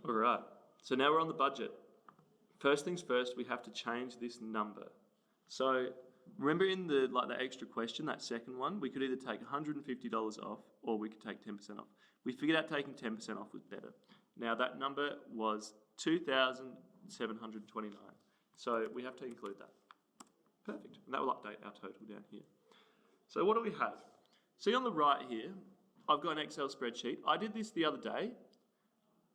All right, so now we're on the budget. First things first, we have to change this number. So remember in the extra question, that second one, we could either take $150 off or we could take 10% off. We figured out taking 10% off was better. Now that number was $2,729. So we have to include that. Perfect. And that will update our total down here. So what do we have? See on the right here, I've got an Excel spreadsheet. I did this the other day.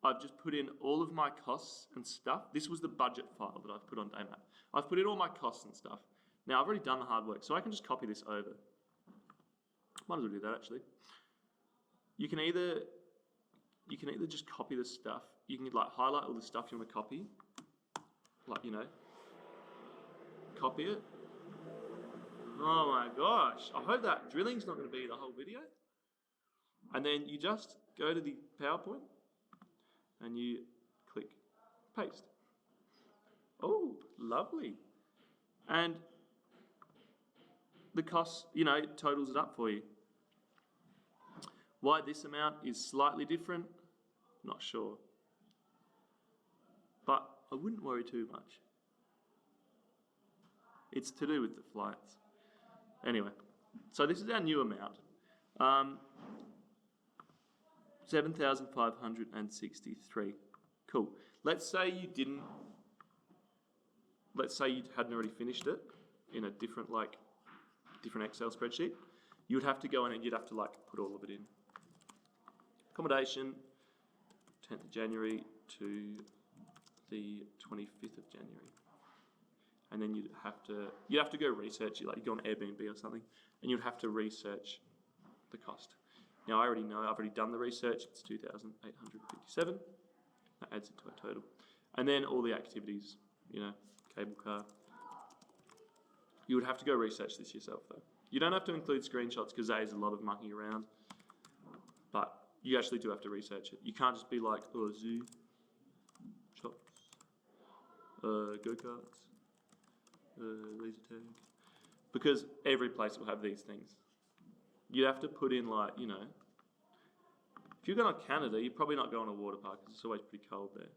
I've just put in all of my costs and stuff. This was the budget file that I've put on Daymap. I've put in all my costs and stuff. Now I've already done the hard work, so I can just copy this over. Might as well do that actually. You can either just copy this stuff. You can highlight all the stuff you want to copy. Copy it. Oh my gosh, I hope that drilling's not going to be the whole video. And then you just go to the PowerPoint and you click paste. Oh, lovely. And the cost, it totals it up for you. Why this amount is slightly different, not sure. But I wouldn't worry too much. It's to do with the flights. Anyway, so this is our new amount. 7,563. Cool. Let's say you hadn't already finished it in a different Excel spreadsheet. You would have to go in and you'd have to put all of it in. Accommodation, 10th of January to the 25th of January. And then you'd have to go research it, you go on Airbnb or something, and you'd have to research the cost. Now I already know, I've already done the research, it's 2,857. That adds it to our total. And then all the activities, cable car. You would have to go research this yourself though. You don't have to include screenshots because that is a lot of mucking around, but you actually do have to research it. You can't just be zoo, shops, go-karts, laser tag, because every place will have these things. You have to put in if you're going to Canada, you're probably not going to a water park because it's always pretty cold there.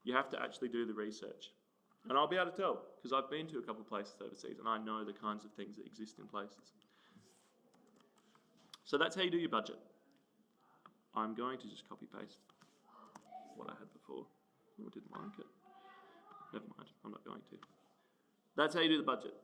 You have to actually do the research. And I'll be able to tell because I've been to a couple of places overseas and I know the kinds of things that exist in places. So that's how you do your budget. I'm going to just copy paste what I had before. Oh, I didn't like it. Never mind, I'm not going to. That's how you do the budget.